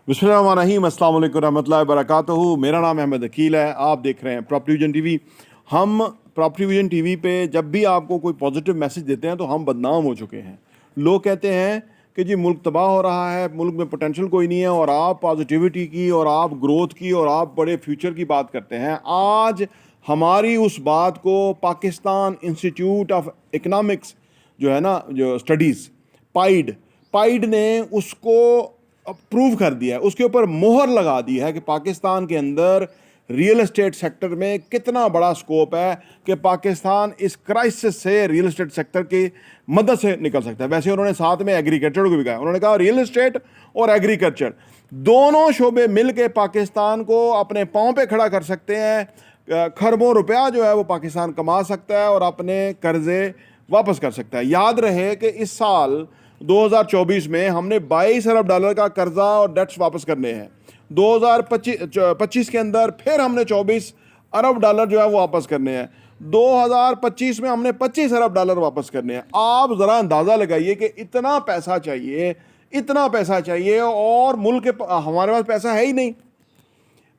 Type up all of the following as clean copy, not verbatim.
बिस्मिल्लाहिर्रहमानिर्रहीम, अस्सलाम वालेकुम रहमतुल्लाहि व बरकातहू। मेरा नाम अहमद अकील है। आप देख रहे हैं प्रॉपर्टी विजन टीवी। हम प्रॉपर्टी विजन टीवी पे जब भी आपको कोई पॉजिटिव मैसेज देते हैं तो हम बदनाम हो चुके हैं। लोग कहते हैं कि जी मुल्क तबाह हो रहा है, मुल्क में पोटेंशियल कोई नहीं है, और आप पॉजिटिविटी की और आप ग्रोथ की और आप बड़े फ्यूचर की बात करते हैं। आज हमारी उस बात को पाकिस्तान इंस्टीट्यूट ऑफ इकनॉमिक्स जो है ना, जो स्टडीज़ पाइड ने उसको प्रूव कर दिया है, उसके ऊपर मोहर लगा दी है कि पाकिस्तान के अंदर रियल एस्टेट सेक्टर में कितना बड़ा स्कोप है कि पाकिस्तान इस क्राइसिस से रियल एस्टेट सेक्टर की मदद से निकल सकता है। वैसे उन्होंने साथ में एग्रीकल्चर को भी कहा। उन्होंने कहा रियल एस्टेट और एग्रीकल्चर दोनों शोबे मिल के पाकिस्तान को अपने पाँव पे खड़ा कर सकते हैं। खरबों रुपया जो है वो पाकिस्तान कमा सकता है और अपने कर्जे वापस कर सकता है। याद रहे कि इस साल 2024 में हमने 22 अरब डॉलर का कर्जा और डेट्स वापस करने हैं। 2025 के अंदर फिर हमने 24 अरब डॉलर जो है वो वापस करने हैं। 2025 में हमने 25 अरब डॉलर वापस करने हैं। आप ज़रा अंदाज़ा लगाइए कि इतना पैसा चाहिए और मुल्क के हमारे पास पैसा है ही नहीं।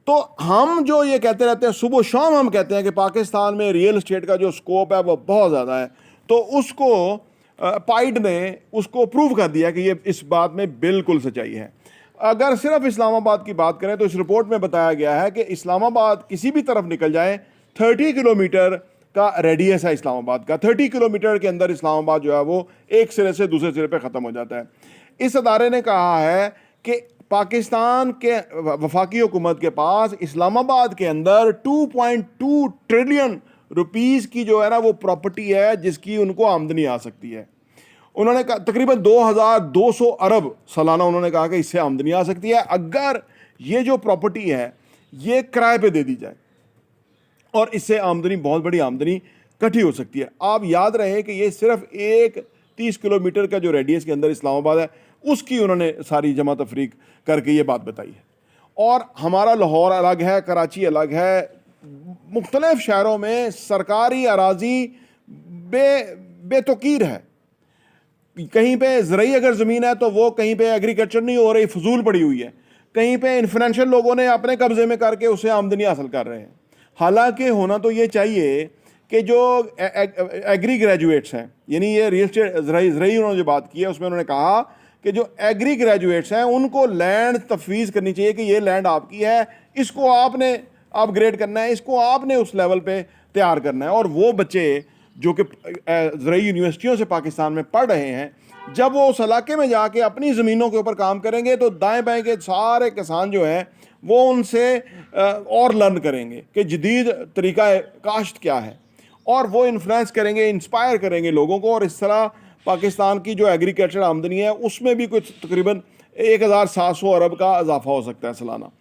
तो हम जो ये कहते रहते हैं, सुबह शाम हम कहते हैं कि पाकिस्तान में रियल एस्टेट का जो स्कोप है वो बहुत ज़्यादा है, तो उसको पाइड ने उसको प्रूव कर दिया कि ये इस बात में बिल्कुल सच्चाई है। अगर सिर्फ इस्लामाबाद की बात करें तो इस रिपोर्ट में बताया गया है कि इस्लामाबाद किसी भी तरफ निकल जाए 30 किलोमीटर का रेडियस है इस्लामाबाद का। 30 किलोमीटर के अंदर इस्लामाबाद जो है वो एक सिरे से दूसरे सिरे पे ख़त्म हो जाता है। इस अदारे ने कहा है कि पाकिस्तान के वफाकी हुकूमत के पास इस्लामाबाद के अंदर 2.2 ट्रिलियन रुपीस की जो है ना वो प्रॉपर्टी है जिसकी उनको आमदनी आ सकती है। उन्होंने कहा तकरीबन 2200 अरब सालाना, उन्होंने कहा कि इससे आमदनी आ सकती है अगर ये जो प्रॉपर्टी है ये किराए पे दे दी जाए, और इससे आमदनी, बहुत बड़ी आमदनी इकट्ठी हो सकती है। आप याद रहे कि ये सिर्फ एक 30 किलोमीटर का जो रेडियस के अंदर इस्लामाबाद है उसकी उन्होंने सारी जमा तफरीक करके ये बात बताई है। और हमारा लाहौर अलग है, कराची अलग है, मुख्तलिफ शहरों में सरकारी अराजी बेतुकीर है। कहीं पे ज़रई अगर ज़मीन है तो वो कहीं पे एग्रीकल्चर नहीं हो रही, फजूल पड़ी हुई है। कहीं पे इन्फ्लुएंशियल लोगों ने अपने कब्जे में करके उससे आमदनी हासिल कर रहे हैं। हालांकि होना तो ये चाहिए कि जो एग्री ग्रेजुएट्स हैं, यानी ये रियल एस्टेट ज़रई उन्होंने जो बात की है उसमें उन्होंने कहा कि जो एग्री ग्रेजुएट्स हैं उनको लैंड तफवीज़ करनी चाहिए कि ये लैंड आपकी है, इसको आपने अपग्रेड करना है, इसको आपने उस लेवल पे तैयार करना है। और वो बच्चे जो कि ज़रई यूनिवर्सिटियों से पाकिस्तान में पढ़ रहे हैं, जब वो उस इलाके में जाके अपनी ज़मीनों के ऊपर काम करेंगे तो दाएं बाएं के सारे किसान जो हैं वो उनसे और लर्न करेंगे कि जदीद तरीका काश्त क्या है, और वो इन्फ्लुएंस करेंगे, इंस्पायर करेंगे लोगों को। और इस तरह पाकिस्तान की जो एग्रीकल्चर आमदनी है उसमें भी कुछ तकरीबन 1700 अरब का इजाफा हो सकता है सालाना।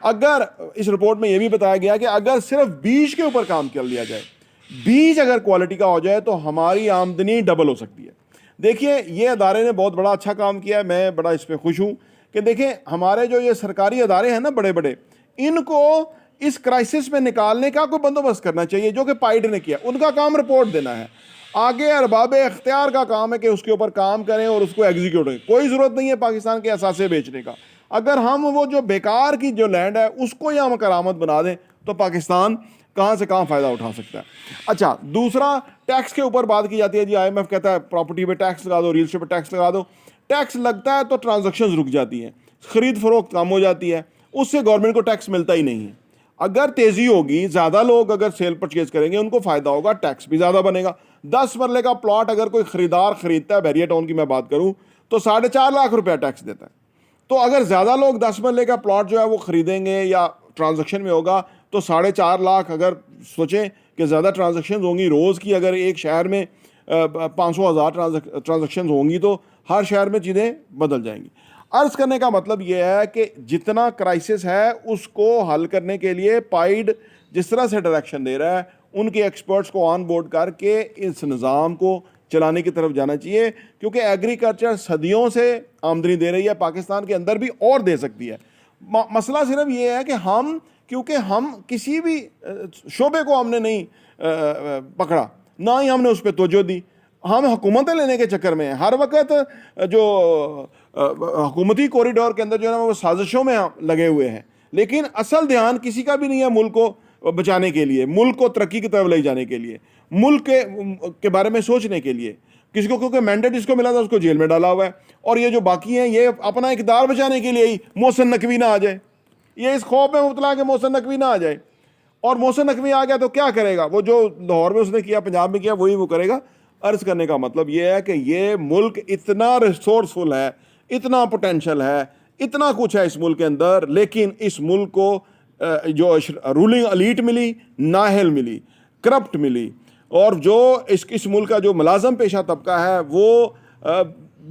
अगर इस रिपोर्ट में यह भी बताया गया कि अगर सिर्फ बीज के ऊपर काम कर लिया जाए, बीज अगर क्वालिटी का हो जाए तो हमारी आमदनी डबल हो सकती है। देखिए ये अदारे ने बहुत बड़ा अच्छा काम किया है, मैं बड़ा इस पर खुश हूँ कि देखें हमारे जो ये सरकारी अदारे हैं ना बड़े बड़े, इनको इस क्राइसिस में निकालने का कोई बंदोबस्त करना चाहिए, जो कि पाइड ने किया। उनका काम रिपोर्ट देना है, आगे अरबाब इख्तियार का काम है कि उसके ऊपर काम करें और उसको एग्जीक्यूट करें। कोई ज़रूरत नहीं है पाकिस्तान के असासे बेचने का। अगर हम वो जो बेकार की जो लैंड है उसको ही हम करामत बना दें तो पाकिस्तान कहाँ से कहाँ फ़ायदा उठा सकता है। अच्छा, दूसरा टैक्स के ऊपर बात की जाती है। जी IMF कहता है प्रॉपर्टी पे टैक्स लगा दो, रियल एस्टेट पे टैक्स लगा दो। टैक्स लगता है तो ट्रांजैक्शंस रुक जाती हैं, ख़रीद फरोख्त कम हो जाती है, उससे गवर्नमेंट को टैक्स मिलता ही नहीं है। अगर तेज़ी होगी, ज़्यादा लोग अगर सेल परचेज करेंगे उनको फ़ायदा होगा, टैक्स भी ज़्यादा बनेगा। 10 मरले का प्लॉट अगर कोई ख़रीदार ख़रीदता है, बैरिया टाउन की मैं बात करूँ, तो 4.5 लाख रुपया टैक्स देता है। तो अगर ज़्यादा लोग 10 मरले का प्लॉट जो है वो ख़रीदेंगे या ट्रांजैक्शन में होगा तो 4.5 लाख, अगर सोचें कि ज़्यादा ट्रांजैक्शन होंगी रोज़ की, अगर एक शहर में 500,000 ट्रांजैक्शन होंगी तो हर शहर में चीज़ें बदल जाएंगी। अर्ज़ करने का मतलब यह है कि जितना क्राइसिस है उसको हल करने के लिए पाइड जिस तरह से डायरेक्शन दे रहा है, उनके एक्सपर्ट्स को ऑन बोर्ड करके इस निज़ाम को चलाने की तरफ जाना चाहिए, क्योंकि एग्रीकल्चर सदियों से आमदनी दे रही है, पाकिस्तान के अंदर भी और दे सकती है। मसला सिर्फ ये है कि हम, क्योंकि हम किसी भी शोबे को हमने नहीं पकड़ा, ना ही हमने उस पर तवज्जो दी, हम हुकूमतें लेने के चक्कर में हैं, हर वक्त जो हुकूमती कॉरिडोर के अंदर जो है ना वो साजिशों में लगे हुए हैं, लेकिन असल ध्यान किसी का भी नहीं है मुल्क को बचाने के लिए, मुल्क को तरक्की की तरफ ले जाने के लिए, मुल्क के बारे में सोचने के लिए। किसी को क्योंकि मैंडेट जिसको मिला था उसको जेल में डाला हुआ है, और ये जो बाकी हैं ये अपना इक़्तिदार बचाने के लिए ही मोहसिन नकवी ना आ जाए, ये इस खौफ में मुबतला कि मोहसिन नकवी ना आ जाए। और मोहसिन नकवी आ गया तो क्या करेगा, वो जो लाहौर में उसने किया, पंजाब में किया, वही वो करेगा। अर्ज करने का मतलब ये है कि ये मुल्क इतना रिसोर्सफुल है, इतना पोटेंशल है, इतना कुछ है इस मुल्क के अंदर, लेकिन इस मुल्क को जो रूलिंग एलीट मिली, नाहल मिली, करप्ट मिली, और जो इस मुल्क का जो मुलाजम पेशा तबका है वो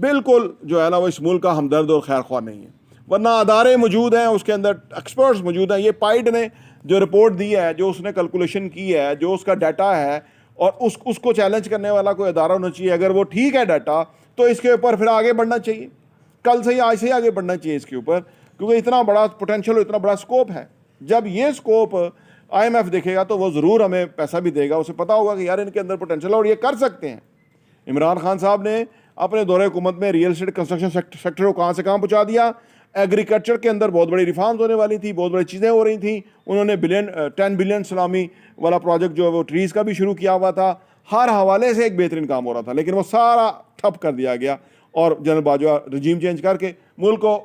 बिल्कुल जो है ना वो इस मुल्क का हमदर्द और खैर ख्वाह नहीं है। वरना अदारे मौजूद हैं, उसके अंदर एक्सपर्ट्स मौजूद हैं। ये पाइड ने जो रिपोर्ट दी है, जो उसने कैलकुलेशन की है, जो उसका डाटा है, और उसको चैलेंज करने वाला कोई अदारा होना चाहिए। अगर वो ठीक है डाटा, तो इसके ऊपर फिर आगे बढ़ना चाहिए, कल से ही आज से ही आगे बढ़ना चाहिए इसके ऊपर, क्योंकि इतना बड़ा पोटेंशियल, इतना बड़ा स्कोप है। जब ये स्कोप IMF देखेगा तो वो ज़रूर हमें पैसा भी देगा, उसे पता होगा कि यार इनके अंदर पोटेंशियल है और ये कर सकते हैं। इमरान खान साहब ने अपने दौरे हुकूमत में रियल एस्टेट कंस्ट्रक्शन सेक्टर को कहाँ से कहाँ पहुँचा दिया। एग्रीकल्चर के अंदर बहुत बड़ी रिफॉर्म्स होने वाली थी, बहुत बड़ी चीज़ें हो रही थी। उन्होंने 10 बिलियन सलामी वाला प्रोजेक्ट जो है वो ट्रीज़ का भी शुरू किया हुआ था। हर हवाले से एक बेहतरीन काम हो रहा था, लेकिन वो सारा ठप कर दिया गया और जनरल बाजवा रजीम चेंज करके मुल्क को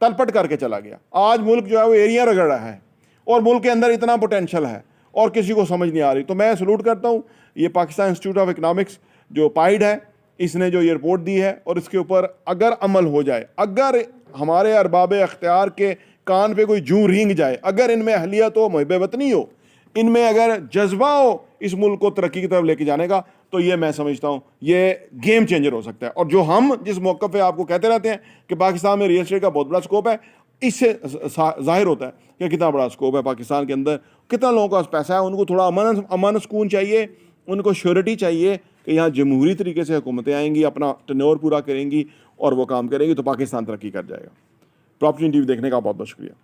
तलपट करके चला गया। आज मुल्क जो है वो एरिया रगड़ रहा है और मुल्क के अंदर इतना पोटेंशल है और किसी को समझ नहीं आ रही। तो मैं सलूट करता हूँ ये पाकिस्तान इंस्टीट्यूट ऑफ इकनॉमिक्स जो पाइड है, इसने जो ये रिपोर्ट दी है, और इसके ऊपर अगर अमल हो जाए, अगर हमारे अरबाब अख्तियार के कान पे कोई जूं रेंग जाए, अगर इनमें अहलियत हो, मुहिब वतनी हो, इनमें अगर जज्बा हो इस मुल्क को तरक्की की तरफ लेके जाने का, तो ये मैं समझता हूँ ये गेम चेंजर हो सकता है। और जो हम जिस मौक़िफ़ पे आपको कहते रहते हैं कि पाकिस्तान में रियल एस्टेट का बहुत बड़ा स्कोप है, इससे जाहिर होता है कि कितना बड़ा स्कोप है पाकिस्तान के अंदर, कितना लोगों के पास पैसा है। उनको थोड़ा अमन सुकून चाहिए, उनको श्योरिटी चाहिए कि यहाँ जमहूरी तरीके से हुकूमतें आएंगी, अपना टेन्योर पूरा करेंगी और वो काम करेंगी, तो पाकिस्तान तरक्की कर जाएगा। प्रॉपर्टी टीवी देखने का बहुत बहुत शुक्रिया।